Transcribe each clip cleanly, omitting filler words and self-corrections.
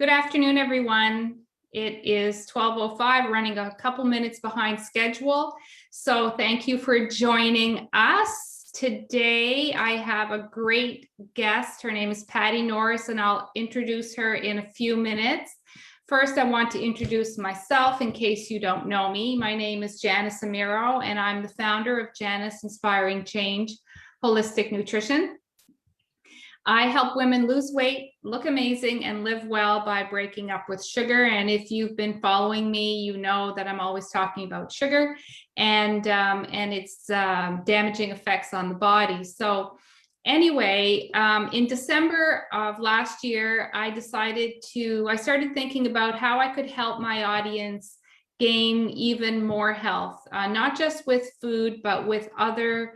Good afternoon, everyone. It is 12:05, running a couple minutes behind schedule. So thank you for joining us. Today, I have a great guest. Her name is Patti Norris, and I'll introduce her in a few minutes. First, I want to introduce myself in case you don't know me. My name is Janice Amiro, and I'm the founder of Janice Inspiring Change Holistic Nutrition. I help women lose weight, look amazing, and live well by breaking up with sugar. And if you've been following me, you know that I'm always talking about sugar and its damaging effects on the body. So anyway, in December of last year, I started thinking about how I could help my audience gain even more health, not just with food, but with other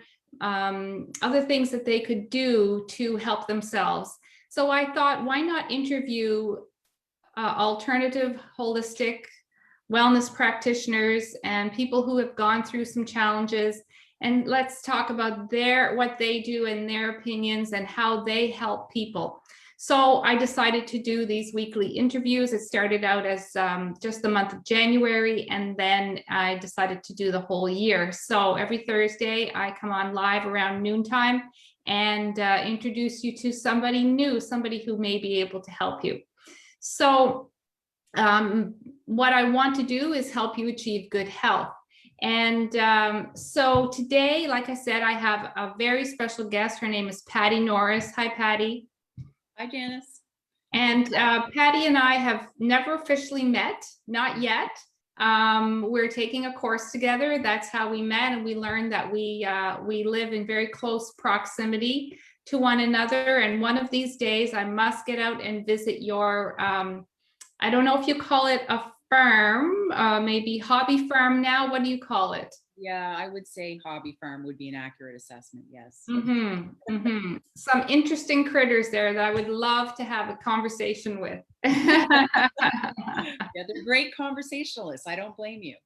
things that they could do to help themselves. So I thought, why not interview alternative holistic wellness practitioners and people who have gone through some challenges, and let's talk about what they do and their opinions and how they help people. So I decided to do these weekly interviews. It started out as just the month of January, and then I decided to do the whole year. So every Thursday I come on live around noontime and introduce you to somebody new, somebody who may be able to help you. So what I want to do is help you achieve good health. And so today, like I said, I have a very special guest. Her name is Patti Norris. Hi, Patti. Hi, Janice. And Patti and I have never officially met, not yet. We're taking a course together. That's how we met, and we learned that we live in very close proximity to one another. And one of these days, I must get out and visit your, I don't know if you call it a firm, maybe hobby farm now. What do you call it? Yeah, I would say hobby farm would be an accurate assessment. Yes. Some interesting critters there that I would love to have a conversation with. Yeah, they're great conversationalists. I don't blame you.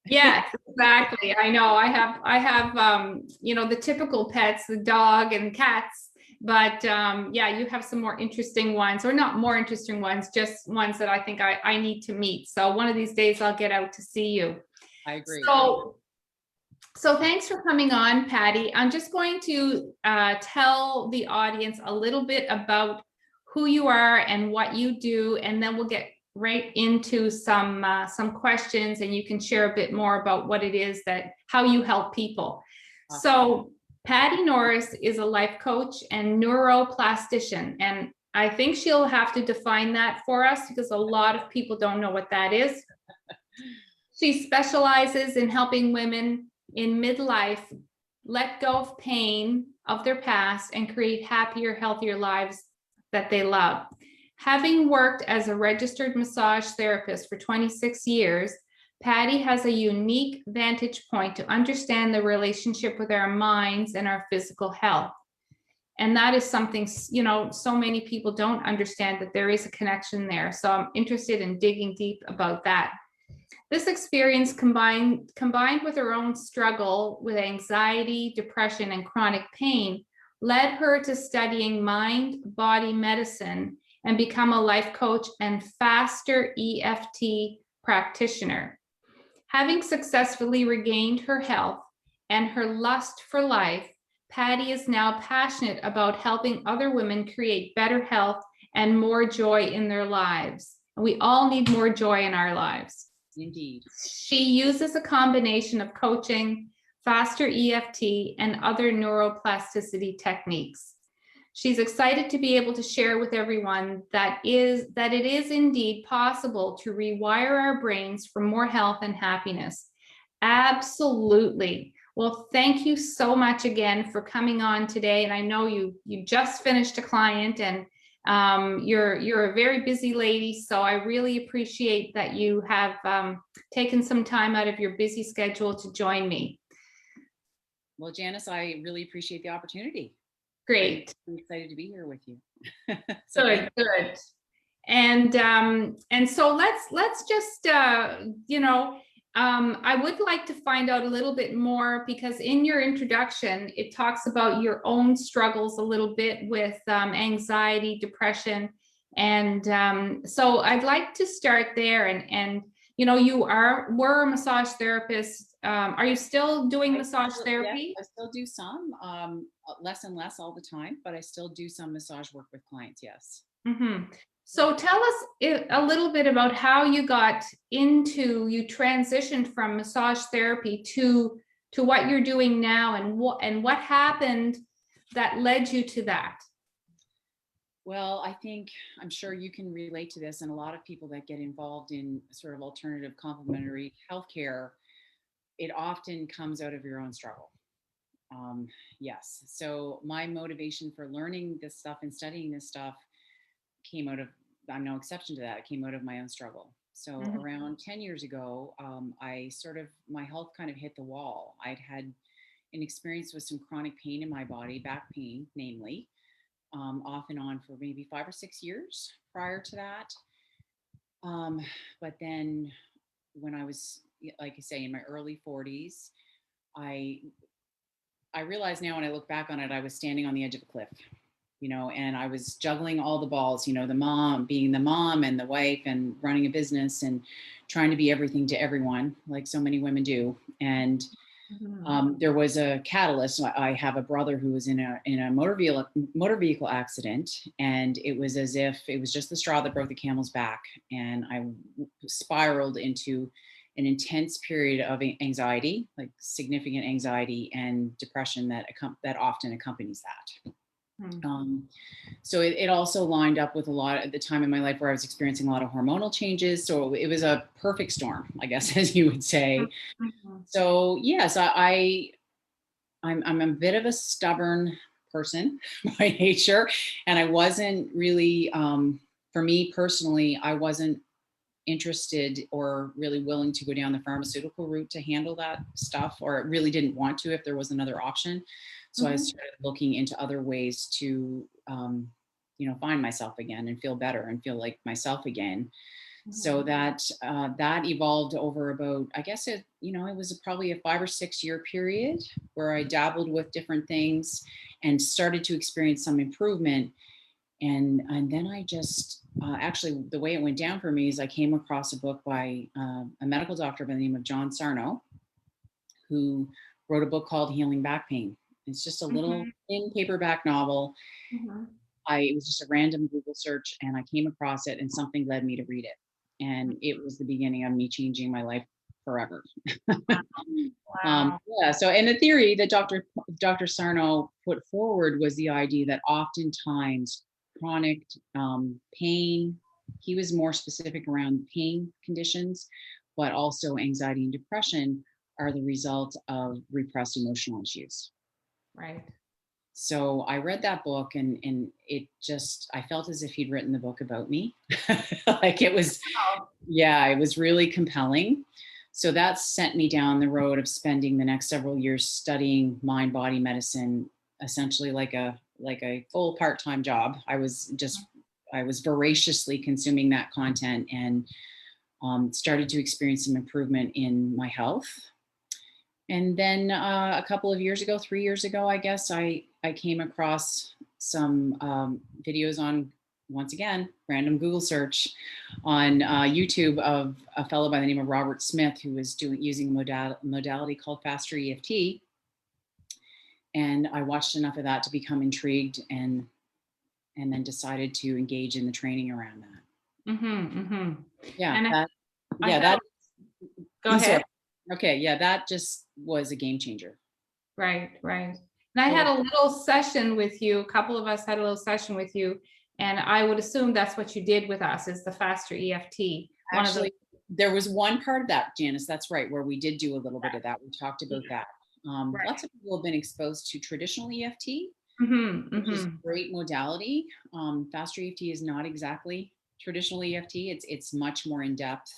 Yes, exactly. I know. I have the typical pets, the dog and cats, but yeah, you have some more interesting ones, or not more interesting ones, just ones that I think I need to meet. So one of these days I'll get out to see you. I agree. So thanks for coming on, Patti. I'm just going to tell the audience a little bit about who you are and what you do, and then we'll get right into some questions, and you can share a bit more about what it is how you help people. Awesome. So Patti Norris is a life coach and neuroplastician, and I think she'll have to define that for us because a lot of people don't know what that is. She specializes in helping women in midlife let go of pain of their past and create happier, healthier lives that they love. Having worked as a registered massage therapist for 26 years, Patti has a unique vantage point to understand the relationship with our minds and our physical health. And that is something, so many people don't understand, that there is a connection there. So I'm interested in digging deep about that. This experience combined with her own struggle with anxiety, depression, and chronic pain led her to studying mind-body medicine and become a life coach and Faster EFT practitioner. Having successfully regained her health and her lust for life, Patti is now passionate about helping other women create better health and more joy in their lives. We all need more joy in our lives. Indeed. She uses a combination of coaching, Faster EFT, and other neuroplasticity techniques. She's excited to be able to share with everyone that it is indeed possible to rewire our brains for more health and happiness. Absolutely. Well, thank you so much again for coming on today. And I know you just finished a client, and you're a very busy lady, so I really appreciate that you have taken some time out of your busy schedule to join me. Well, Janice, I really appreciate the opportunity. Great. I'm excited to be here with you. Good. And so let's just I would like to find out a little bit more, because in your introduction, it talks about your own struggles a little bit with anxiety, depression, And so I'd like to start there. And you know, were a massage therapist. Are you still doing massage therapy? I still do some, less and less all the time, but I still do some massage work with clients. Yes. Mm-hmm. So tell us a little bit about how you you transitioned from massage therapy to what you're doing now, and what happened that led you to that. Well, I'm sure you can relate to this, and a lot of people that get involved in sort of alternative complementary healthcare, it often comes out of your own struggle. Yes. So my motivation for learning this stuff and studying this stuff came out of, I'm no exception to that. It came out of my own struggle. So Mhm. around 10 years ago, my health kind of hit the wall. I'd had an experience with some chronic pain in my body, back pain, namely, off and on for maybe 5 or 6 years prior to that. But then when I was, like I say, in my early 40s, I I realize now when I look back on it, I was standing on the edge of a cliff, and I was juggling all the balls, being the mom and the wife and running a business and trying to be everything to everyone, like so many women do. And Mhm. there was a catalyst. I have a brother who was in a motor vehicle accident, and it was as if it was just the straw that broke the camel's back, and I spiraled into an intense period of anxiety, like significant anxiety and depression that often accompanies that. Mhm. So it also lined up with a lot at the time in my life where I was experiencing a lot of hormonal changes. So it was a perfect storm, I guess, as you would say. Mhm. So yes, I'm a bit of a stubborn person by nature, and I wasn't really, for me personally, I wasn't interested or really willing to go down the pharmaceutical route to handle that stuff, or really didn't want to if there was another option. So I Mhm. started looking into other ways to, find myself again and feel better and feel like myself again. So Mhm. that evolved over about, I guess it was probably a 5 or 6 year period where I dabbled with different things and started to experience some improvement. And then I just actually, the way it went down for me is I came across a book by a medical doctor by the name of John Sarno, who wrote a book called Healing Back Pain. It's just a little Mhm. thin paperback novel. Mhm. It was just a random Google search, and I came across it, and something led me to read it, and it was the beginning of me changing my life forever. Wow. Yeah. So, and the theory that Dr. Sarno put forward was the idea that oftentimes chronic pain. He was more specific around pain conditions, but also anxiety and depression are the result of repressed emotional issues. Right. So I read that book, and it just, I felt as if he'd written the book about me. Like it was, Wow. yeah, it was really compelling. So that sent me down the road of spending the next several years studying mind body medicine, essentially like a full part-time job. I was voraciously consuming that content, and started to experience some improvement in my health. And then a couple of years ago, 3 years ago, I guess, I came across some videos on, once again, random Google search on YouTube of a fellow by the name of Robert Smith, who was using a modality called Faster EFT. And I watched enough of that to become intrigued, and then decided to engage in the training around that. Mm-hmm. Mm-hmm. Yeah, And that, I yeah, had that, Go I'm sorry. ahead. Okay, yeah, that just was a game changer. Right, right. And I had Total. a little session with you. A couple of us had a little session with you, and I would assume that's what you did with us, is the Faster EFT. One of the Actually, there was one part of that, Janice, that's right, where we did do a little bit of that. We talked about that. Right. Lots of people have been exposed to traditional EFT, Mm-hmm. which is Mm-hmm. a great modality. Faster EFT is not exactly traditional EFT. It's much more in depth.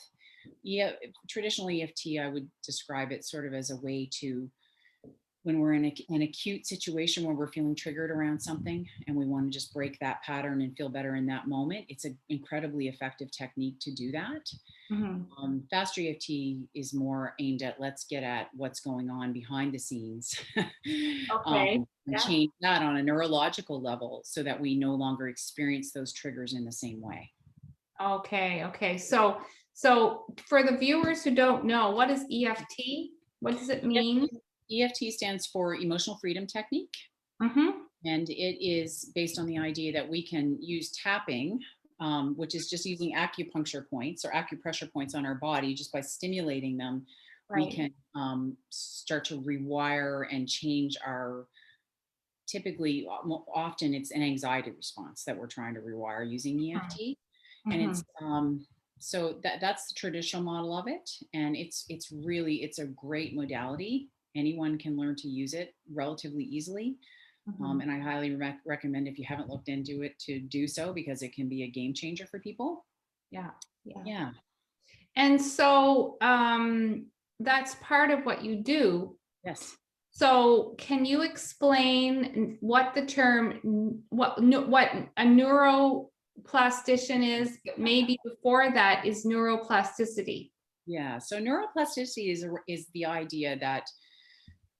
Yeah, traditional EFT, I would describe it sort of as a way to, when we're in an acute situation where we're feeling triggered around something and we want to just break that pattern and feel better in that moment, it's an incredibly effective technique to do that. Mhm. Faster EFT is more aimed at let's get at what's going on behind the scenes Okay. and Yeah. change that on a neurological level so that we no longer experience those triggers in the same way. Okay. Okay. So for the viewers who don't know, what is EFT? What does it mean? EFT stands for Emotional Freedom Technique. Mm-hmm. And it is based on the idea that we can use tapping, which is just using acupuncture points or acupressure points on our body. Just by stimulating them, we Right. can start to rewire and change our, typically, often it's an anxiety response that we're trying to rewire using EFT. And Mm-hmm. it's so that's the traditional model of it. And it's a great modality. Anyone can learn to use it relatively easily. Mm-hmm. And I highly recommend, if you haven't looked into it, to do so, because it can be a game changer for people. Yeah. Yeah. Yeah. And so that's part of what you do. Yes. So can you explain what the term what a neuroplastician is, but maybe before that is neuroplasticity? Yeah. So neuroplasticity is the idea that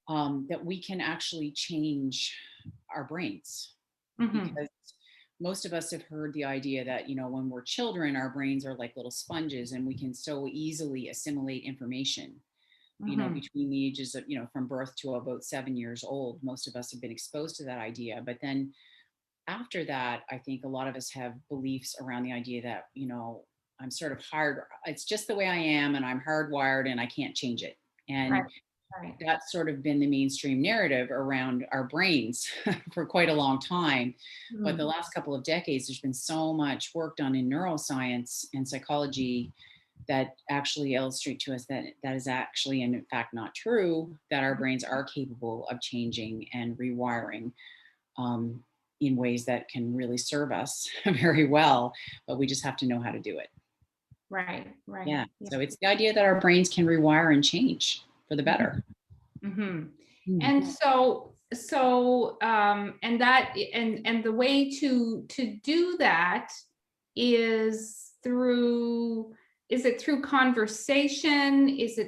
that we can actually change our brains, Mm-hmm. because most of us have heard the idea that, when we're children, our brains are like little sponges and we can so easily assimilate information. Mm-hmm. Between the ages of, from birth to about 7 years old, most of us have been exposed to that idea. But then after that, I think a lot of us have beliefs around the idea that, I'm sort of hard, it's just the way I am and I'm hardwired and I can't change it. Right. And Right. that's sort of been the mainstream narrative around our brains for quite a long time. But the Mm-hmm. last couple of decades, there's been so much work done in neuroscience and psychology that actually illustrate to us that that is actually, and in fact, not true, that our brains are capable of changing and rewiring um, in ways that can really serve us very well, but we just have to know how to do it. Right. Right. Yeah. Yeah. So it's the idea that our brains can rewire and change for the better. Mm-hmm. Mm. And and that and the way to do that is through is it through conversation? Is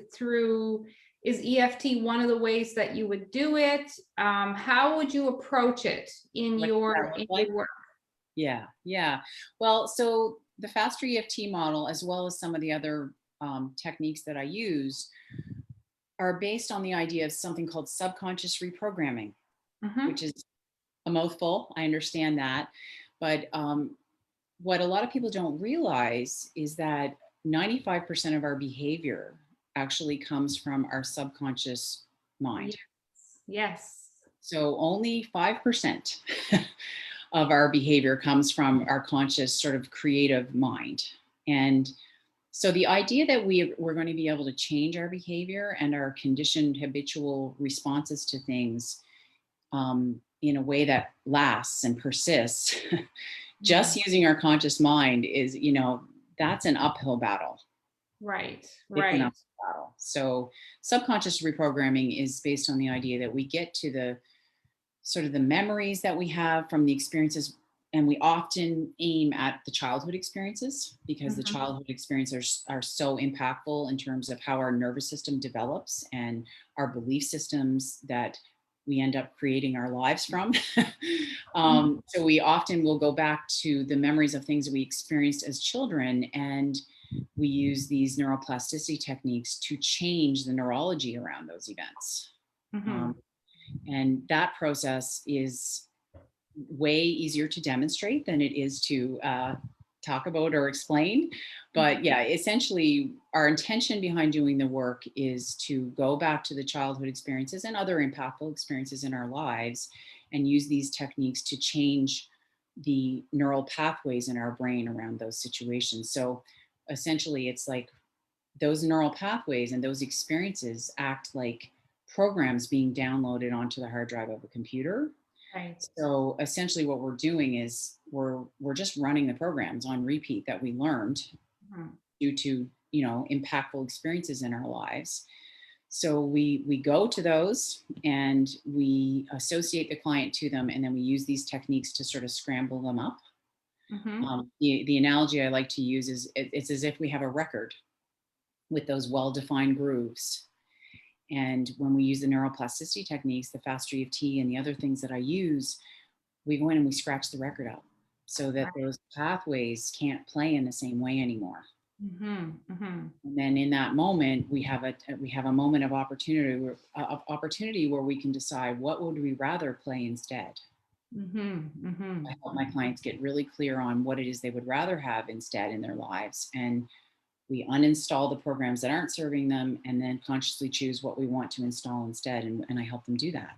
EFT one of the ways that you would do it? How would you approach it in What does your that look like? work? Yeah, yeah. Well, so the Faster EFT model, as well as some of the other techniques that I use, are based on the idea of something called subconscious reprogramming, which Mm-hmm. is a mouthful. I understand that. But what a lot of people don't realize is that 95% of our behavior actually comes from our subconscious mind. Yes. Yes. So only 5% of our behavior comes from our conscious sort of creative mind. And so the idea that we're going to be able to change our behavior and our conditioned habitual responses to things in a way that lasts and persists, just Mm. using our conscious mind is, that's an uphill battle. Right. It's an Right. uphill battle. So subconscious reprogramming is based on the idea that we get to the sort of the memories that we have from the experiences, and we often aim at the childhood experiences because the Mhm. childhood experiences are so impactful in terms of how our nervous system develops and our belief systems that we end up creating our lives from. Mhm. So we often will go back to the memories of things that we experienced as children, and we use these neuroplasticity techniques to change the neurology around those events. Um, Mhm. and that process is way easier to demonstrate than it is to talk about or explain. But yeah, essentially, our intention behind doing the work is to go back to the childhood experiences and other impactful experiences in our lives and use these techniques to change the neural pathways in our brain around those situations. So essentially, it's like those neural pathways and those experiences act like programs being downloaded onto the hard drive of a computer. Right. So essentially what we're doing is we're just running the programs on repeat that we learned Mhm. due to, impactful experiences in our lives. So we go to those and we associate the client to them, and then we use these techniques to sort of scramble them up. Mhm. The analogy I like to use is it's as if we have a record, with those well-defined grooves. And when we use the neuroplasticity techniques, the Faster EFT and the other things that I use, we go in and we scratch the record out so that Right. those pathways can't play in the same way anymore. Mhm, mhm. And then in that moment, we have a moment of opportunity where we can decide what would we rather play instead. Mhm, I mhm. help my clients get really clear on what it is they would rather have instead in their lives. And we uninstall the programs that aren't serving them and then consciously choose what we want to install instead. And I help them do that.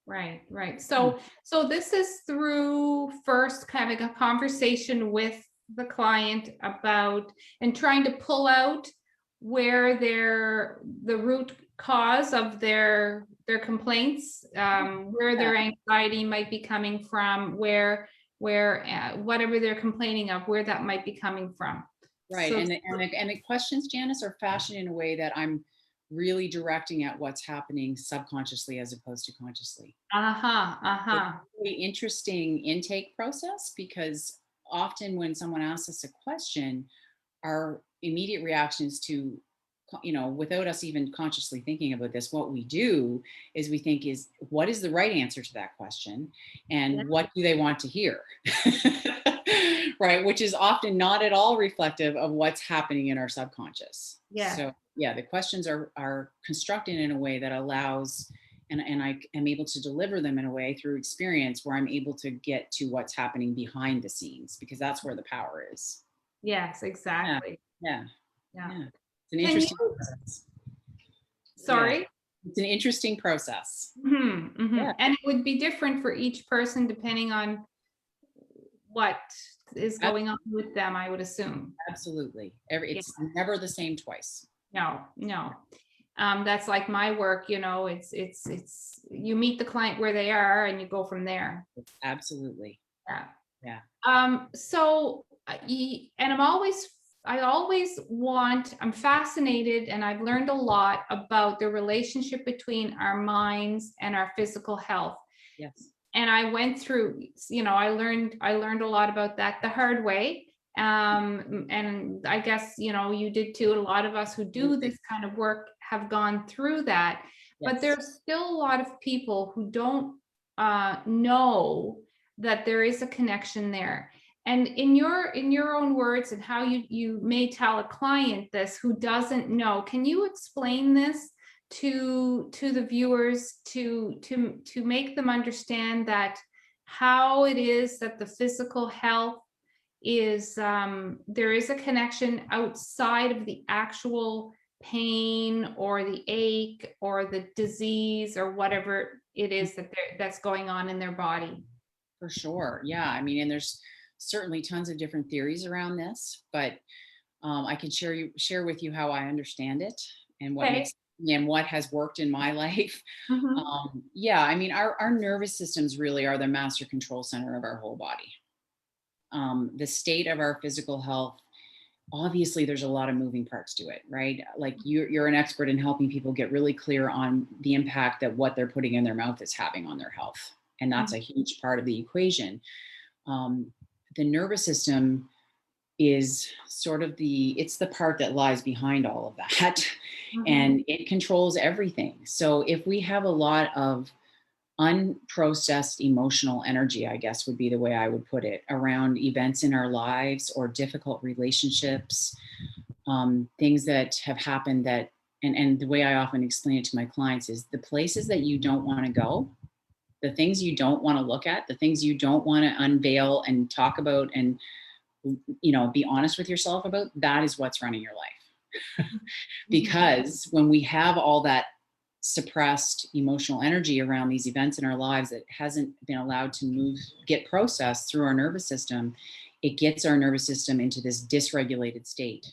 Right, right. Yeah. So this is through first having a conversation with the client about and trying to pull out where the root cause of their complaints, where Yeah. their anxiety might be coming from, where whatever they're complaining of, where that might be coming from. Right. So, And the questions, Janice, are fashioned in a way that I'm really directing at what's happening subconsciously as opposed to consciously. uh-huh, It's uh-huh. a really interesting intake process because often when someone asks us a question, our immediate reaction is to, without us even consciously thinking about this, what we do is we think is what is the right answer to that question Yeah, and what do they want to hear? Right, which is often not at all reflective of what's happening in our subconscious. yeah. So yeah, the questions are constructed in a way that allows, and I am able to deliver them in a way through experience where I'm able to get to what's happening behind the scenes because that's where the power is. Yes, Yeah, exactly. yeah, Yeah. yeah. It's an Can you interesting process. Yeah, sorry? it's an interesting process. Mhm, Yeah, mhm, and it would be different for each person depending on what is ab- going on with them, I would assume. absolutely. Yeah, It's never the same twice. no, no. That's like my work, it's you meet the client where they are and you go from there. Absolutely. Yeah. Yeah. So, and I'm fascinated and I've learned a lot about the relationship between our minds and our physical health. Yes. And I went through, I learned a lot about that the hard way. And I guess, you did too. A lot of us who do Absolutely. this kind of work have gone through that, but Yes. there's still a lot of people who don't know that there is a connection there. And in your own words and how you may tell a client this who doesn't know, can you explain this to the viewers to make them understand that how it is that the physical health is there is a connection outside of the actual pain or the ache or the disease or whatever it is that's going on in their body. For sure. Yeah. I mean, and there's certainly tons of different theories around this, but I can share with you how I understand it and what Okay. makes and what has worked in my life. Hmm. Yeah, I mean, our nervous systems really are the master control center of our whole body. The state of our physical health, obviously, there's a lot of moving parts to it, right? Like you're an expert in helping people get really clear on the impact that what they're putting in their mouth is having on their health, and that's a huge part of the equation. Um, the nervous system is sort of it's the part that lies behind all of that Hmm. and it controls everything. So if we have a lot of unprocessed emotional energy, I guess would be the way I would put it, around events in our lives or difficult relationships, things that have happened that, and the way I often explain it to my clients is the places that you don't want to go, the things you don't want to look at, the things you don't want to unveil and talk about and be honest with yourself about, that is what's running your life. Hmm. Because when we have all that suppressed emotional energy around these events in our lives that hasn't been allowed to get processed through our nervous system, it gets our nervous system into this dysregulated state,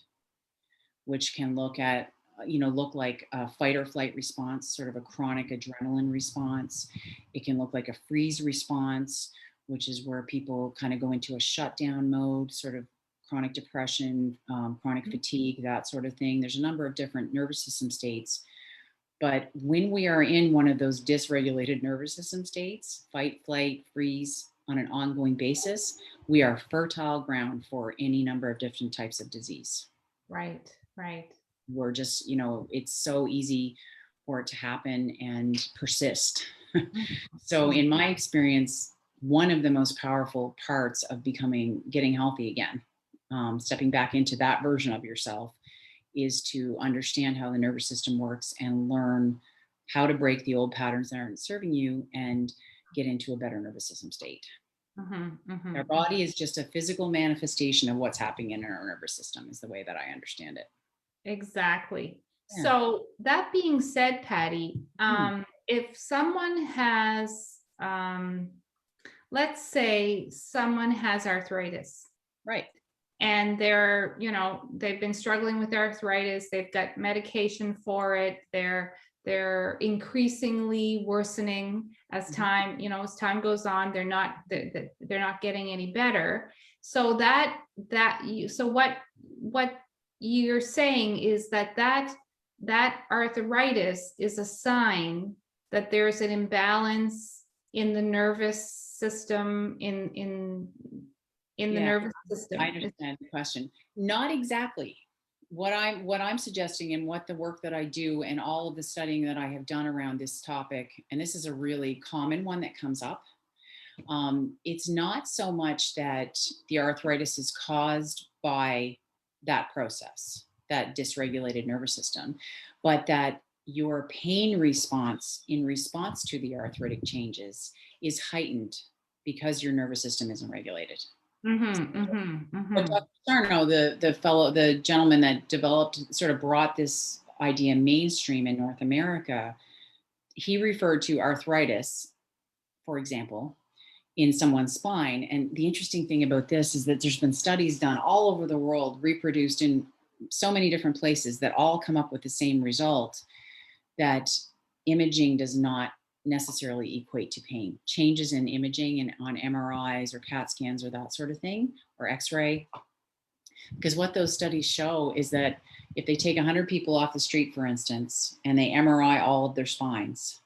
which can look like a fight or flight response, sort of a chronic adrenaline response. It can look like a freeze response, which is where people kind of go into a shutdown mode, sort of chronic depression, chronic fatigue, that sort of thing. There's a number of different nervous system states. But when we are in one of those dysregulated nervous system states, fight, flight, freeze, on an ongoing basis, we are fertile ground for any number of different types of disease. Right, right. we're just, you know, it's so easy for it to happen and persist. So in my experience, one of the most powerful parts of getting healthy again, stepping back into that version of yourself, is to understand how the nervous system works and learn how to break the old patterns that aren't serving you and get into a better nervous system state. Our body is just a physical manifestation of what's happening in our nervous system, is the way that I understand it. Exactly. Yeah. So that being said, Patty, Hmm. if someone has, let's say someone has arthritis Right. and they're, they've been struggling with arthritis, they've got medication for it, they're increasingly worsening as time, as time goes on, they're not getting any better. So what you're saying is that arthritis is a sign that there's an imbalance in the nervous system, in the Yeah, nervous system. I understand the question. Not exactly. What I'm suggesting, and what the work that I do and all of the studying that I have done around this topic, and this is a really common one that comes up. It's not so much that the arthritis is caused by that process, that dysregulated nervous system, but that your pain response in response to the arthritic changes is heightened because your nervous system isn't regulated. But Dr. Sarno, the gentleman that sort of brought this idea mainstream in North America, he referred to arthritis, for example, in someone's spine. And the interesting thing about this is that there's been studies done all over the world, reproduced in so many different places, that all come up with the same result, that imaging does not necessarily equate to pain. Changes in imaging and on MRIs or CAT scans or that sort of thing, or X-ray. Because what those studies show is that if they take 100 people off the street, for instance, and they MRI all of their spines,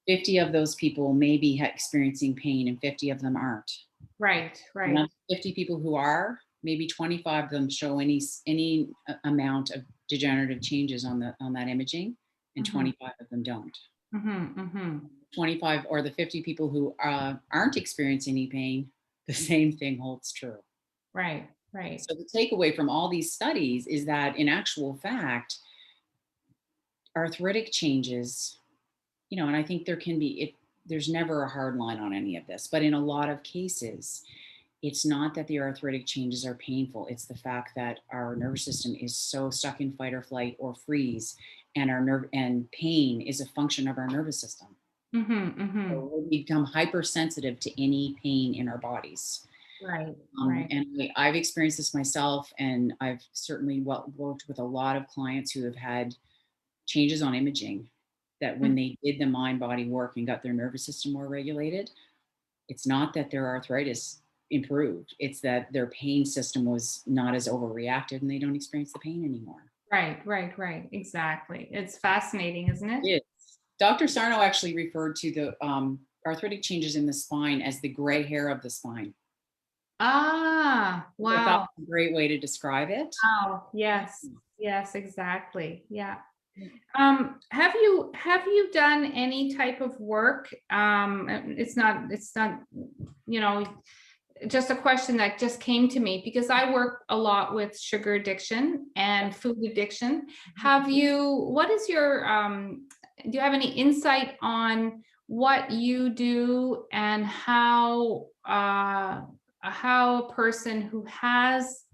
50 of those people may be experiencing pain and 50 of them aren't. Right. And of 50 people who are, maybe 25 of them show any amount of degenerative changes on that imaging, and 25 of them don't. 25, or the 50 people who aren't experiencing any pain, the same thing holds true. Right. So the takeaway from all these studies is that, in actual fact, arthritic changes, and I think there's never a hard line on any of this, but in a lot of cases, it's not that the arthritic changes are painful. It's the fact that our nervous system is so stuck in fight or flight or freeze, and pain is a function of our nervous system. So we become hypersensitive to any pain in our bodies. Right. And I've experienced this myself, and I've certainly worked with a lot of clients who have had changes on imaging, that when they did the mind-body work and got their nervous system more regulated, it's not that their arthritis improved, it's that their pain system was not as overreacted and they don't experience the pain anymore. Right. Exactly. It's fascinating, isn't it? Yes. Dr. Sarno actually referred to the arthritic changes in the spine as the gray hair of the spine. Ah, I thought wow. it was a great way to describe it. Wow. Yes, exactly. Yeah. Have you done any type of work? It's not, just a question that just came to me because I work a lot with sugar addiction and food addiction. Do you have any insight on what you do and how a person who has,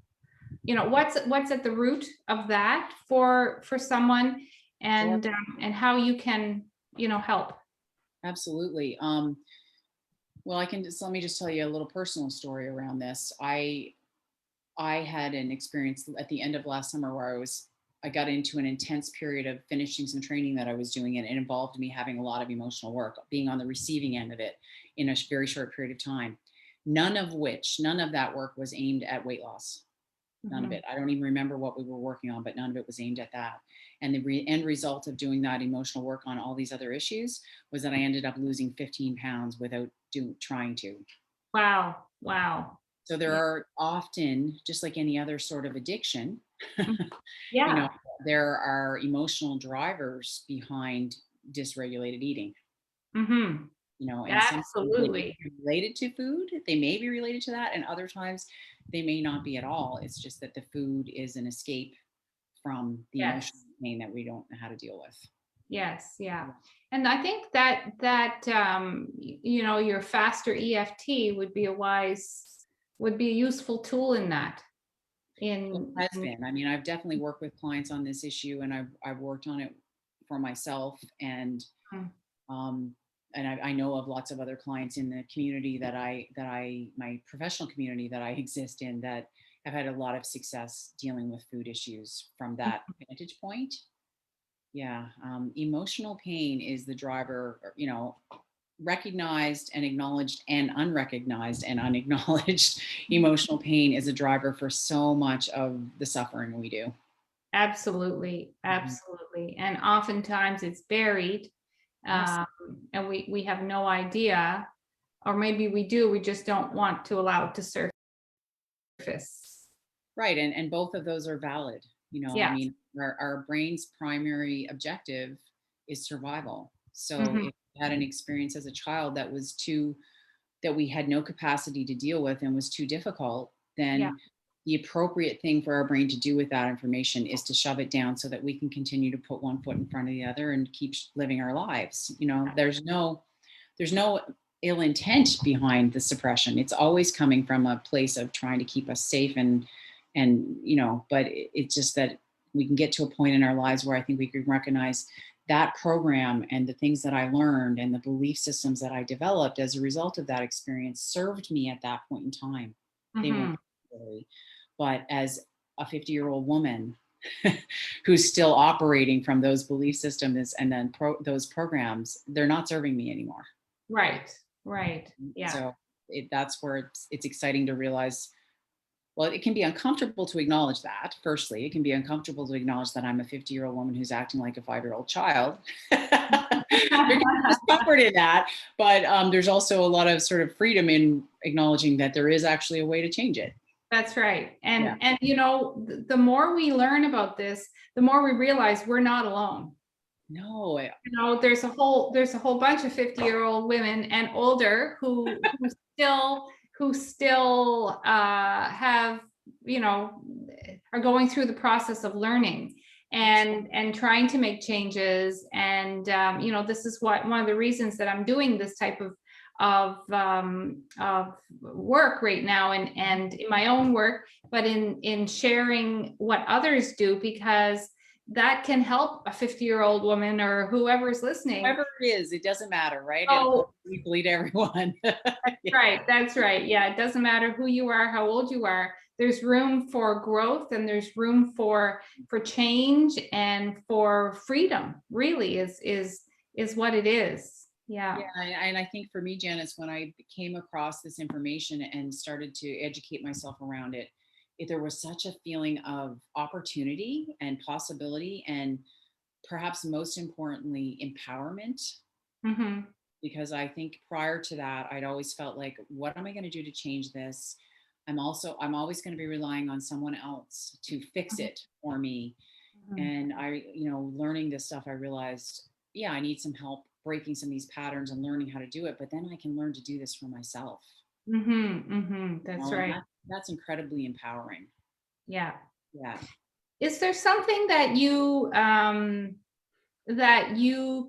what's at the root of that for someone, and Sure. and how you can, help? Absolutely. Well, let me just tell you a little personal story around this. I had an experience at the end of last summer where I got into an intense period of finishing some training that I was doing, and it involved me having a lot of emotional work, being on the receiving end of it in a very short period of time. None of that work was aimed at weight loss. None of it. I don't even remember what we were working on, but none of it was aimed at that. And the end result of doing that emotional work on all these other issues was that I ended up losing 15 pounds without trying to. Wow. So there are often, just like any other sort of addiction, You know, Yeah, there are emotional drivers behind dysregulated eating, mm-hmm. you know, and sometimes they may Absolutely. be related to food, they may be related to that, and other times they may not be at all. It's just that the food is an escape from the emotional Yes. pain that we don't know how to deal with. Yes, yeah. Yeah. And I think that your faster EFT would be a useful tool in that. It In, has in been. I mean, I've definitely worked with clients on this issue, and I've worked on it for myself, Mm, um, and I know of lots of other clients in the community my professional community that I exist in, that have had a lot of success dealing with food issues from that vantage point. Yeah, emotional pain is the driver, you know, recognized and acknowledged and unrecognized and unacknowledged emotional pain is a driver for so much of the suffering we do. absolutely, Mhm. absolutely. And oftentimes it's buried, Yes. um, and we have no idea, or maybe we do, we just don't want to allow it to surface. Right. And both of those are valid. You know, I Yeah. mean, our brain's primary objective is survival. So Hmm. if you had an experience as a child that we had no capacity to deal with and was too difficult, Yeah. then the appropriate thing for our brain to do with that information is to shove it down so that we can continue to put one foot in front of the other and keep living our lives. You know, there's no ill intent behind the suppression. It's always coming from a place of trying to keep us safe and you know, but it's just that we can get to a point in our lives where I think we can recognize that program and the things that I learned and the belief systems that I developed as a result of that experience served me at that point in time. They weren't Hmm. really, but as a 50-year-old woman who's still operating from those belief systems and then those programs, they're not serving me anymore. Right. Right. Yeah. So that's where it's exciting to realize, well, it can be uncomfortable to acknowledge that. Firstly, it can be uncomfortable to acknowledge that I'm a 50-year-old woman who's acting like a 5-year-old child. There can be discomfort in that, but there's also a lot of sort of freedom in acknowledging that there is actually a way to change it. That's right. Yeah. And the more we learn about this, the more we realize we're not alone. No. There's a whole bunch of 50-year-old women and older who still have, you know, are going through the process of learning and trying to make changes. And this is what one of the reasons that I'm doing this type of work right now, and in my own work, but in sharing what others do, because that can help a 50-year-old woman or whoever is listening. Whoever it is, it doesn't matter, right? It applies So equally to everyone. Yeah. right, that's right. Yeah, it doesn't matter who you are, how old you are. There's room for growth, and there's room for change and for freedom. Really, is what it is. Yeah. Yeah, and I think for me, Janice, when I came across this information and started to educate myself around it, there was such a feeling of opportunity and possibility, and perhaps most importantly, empowerment. Hmm. Because I think prior to that, I'd always felt like, what am I going to do to change this? I'm always going to be relying on someone else to fix it for me. Hmm. And learning this stuff, I realized, yeah, I need some help breaking some of these patterns and learning how to do it. But then I can learn to do this for myself. Hmm. Hmm. You That's know, and right. that's incredibly empowering. Yeah. Yeah. Is there something that you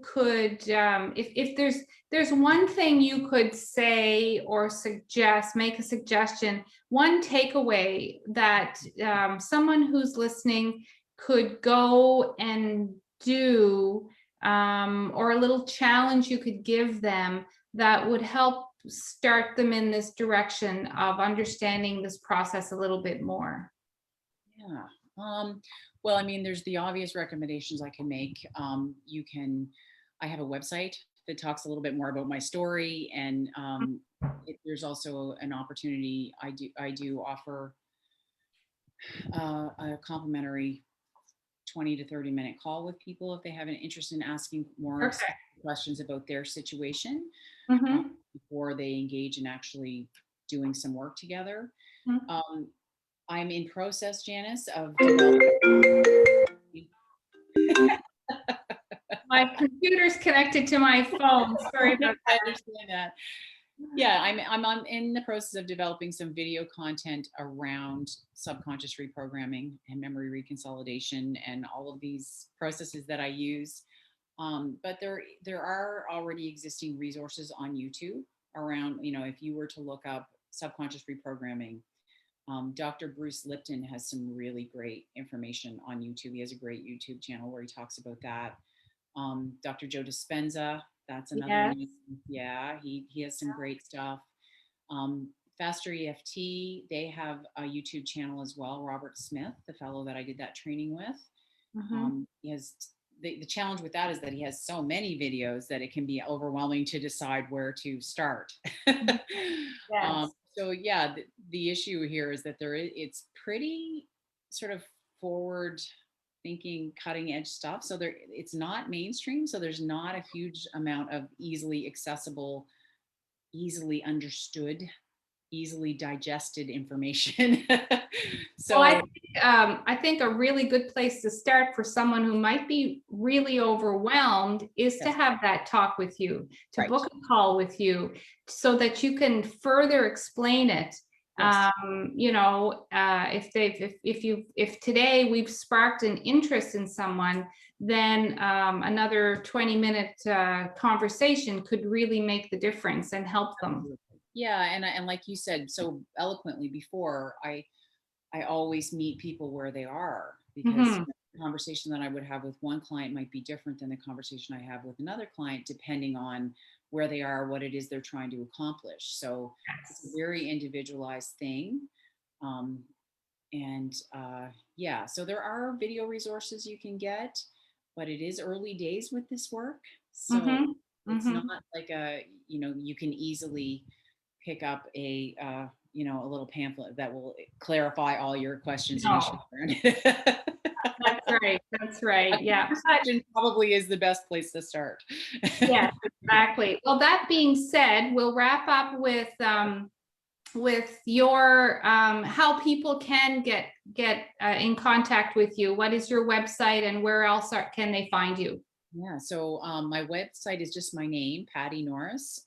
could, if there's one thing you could say or suggest, make a suggestion, one takeaway that someone who's listening could go and do, or a little challenge you could give them that would help start them in this direction of understanding this process a little bit more? Yeah. Well, I mean, there's the obvious recommendations I can make. I have a website that talks a little bit more about my story, and there's also an opportunity. I do offer a complimentary 20 to 30-minute call with people if they have an interest in asking more Perfect. questions about their situation Hmm. before they engage in actually doing some work together. Um, I'm in process, Janice, of developing. My computer's connected to my phone. Sorry about I that. understand that. Yeah, I'm in the process of developing some video content around subconscious reprogramming and memory reconsolidation and all of these processes that I use. But there are already existing resources on YouTube around, if you were to look up subconscious reprogramming, Dr. Bruce Lipton has some really great information on YouTube. He has a great YouTube channel where he talks about that. Dr. Joe Dispenza, that's another Yes. name. Yeah, he has some great stuff. Faster EFT, they have a YouTube channel as well. Robert Smith, the fellow that I did that training with, he has the challenge with that is that he has so many videos that it can be overwhelming to decide where to start. Yes. So yeah, the issue here is that it's pretty sort of forward thinking, cutting edge stuff. So it's not mainstream. So there's not a huge amount of easily accessible, easily understood, easily digested information. So Well, I think a really good place to start for someone who might be really overwhelmed is to yes, have that talk with you, to right. book a call with you so that you can further explain it. Yes. If today we've sparked an interest in someone, then another 20-minute conversation could really make the difference and help them. Yeah, and like you said so eloquently before, I always meet people where they are, because Mhm. the conversation that I would have with one client might be different than the conversation I have with another client, depending on where they are, what it is they're trying to accomplish. So it's a very individualized thing. Um, yeah, so there are video resources you can get, but it is early days with this work. So Mhm. it's not Mhm. like you can easily pick up a little pamphlet that will clarify all your questions and issues No, around it. that's right. That's A right. Yeah. conversation probably is the best place to start. Yes, exactly. Well, that being said, we'll wrap up with your how people can get in contact with you. What is your website and where else can they find you? Yeah, so my website is just my name, Patti Norris,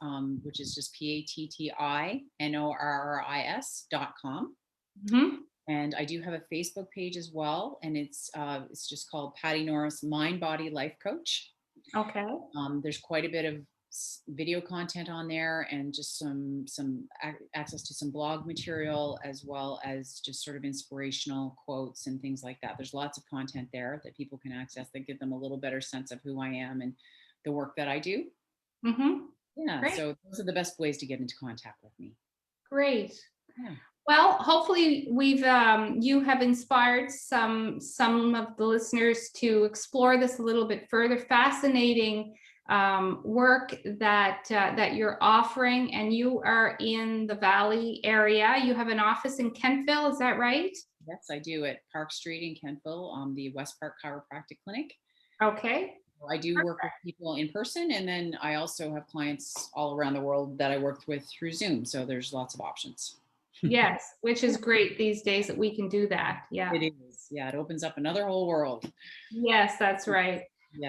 which is just PattiNorris.com. Mhm. And I do have a Facebook page as well, and it's just called Patti Norris Mind Body Life Coach. Okay. There's quite a bit of video content on there, and just some access to some blog material, as well as just sort of inspirational quotes and things like that. There's lots of content there that people can access that give them a little better sense of who I am and the work that I do. Mhm. Yeah, Great. so those are the best ways to get into contact with me. Great. Yeah. Well, hopefully you have inspired some of the listeners to explore this a little bit further. Fascinating work that you're offering, and you are in the Valley area. You have an office in Kentville, is that right? Yes, I do at Park Street in Kentville, the West Park Chiropractic Clinic. Okay. I do work with people in person, and then I also have clients all around the world that I worked with through Zoom. So there's lots of options. Yes, which is great these days that we can do that. Yeah. It is. Yeah, it opens up another whole world. Yes, that's right.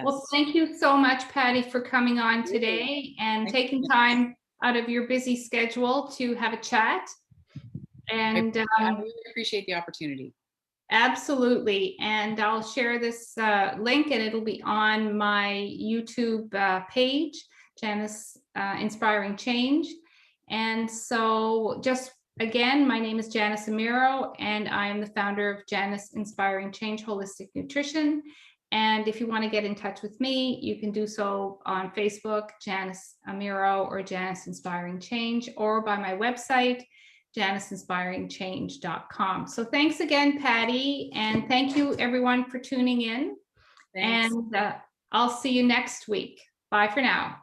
Well, Yes. thank you so much, Patti, for coming on today and Thank taking you. time out of your busy schedule to have a chat. And I really appreciate the opportunity. absolutely. And I'll share this link, and it'll be on my YouTube page, Janice Inspiring Change. And so just again, my name is Janice Amiro, and I am the founder of Janice Inspiring Change Holistic Nutrition. And if you want to get in touch with me, you can do so on Facebook, Janice Amiro, or Janice Inspiring Change, or by my website, JaniceInspiringChange.com. So thanks again, Patti, and thank you everyone for tuning in. Thanks. And I'll see you next week. Bye for now.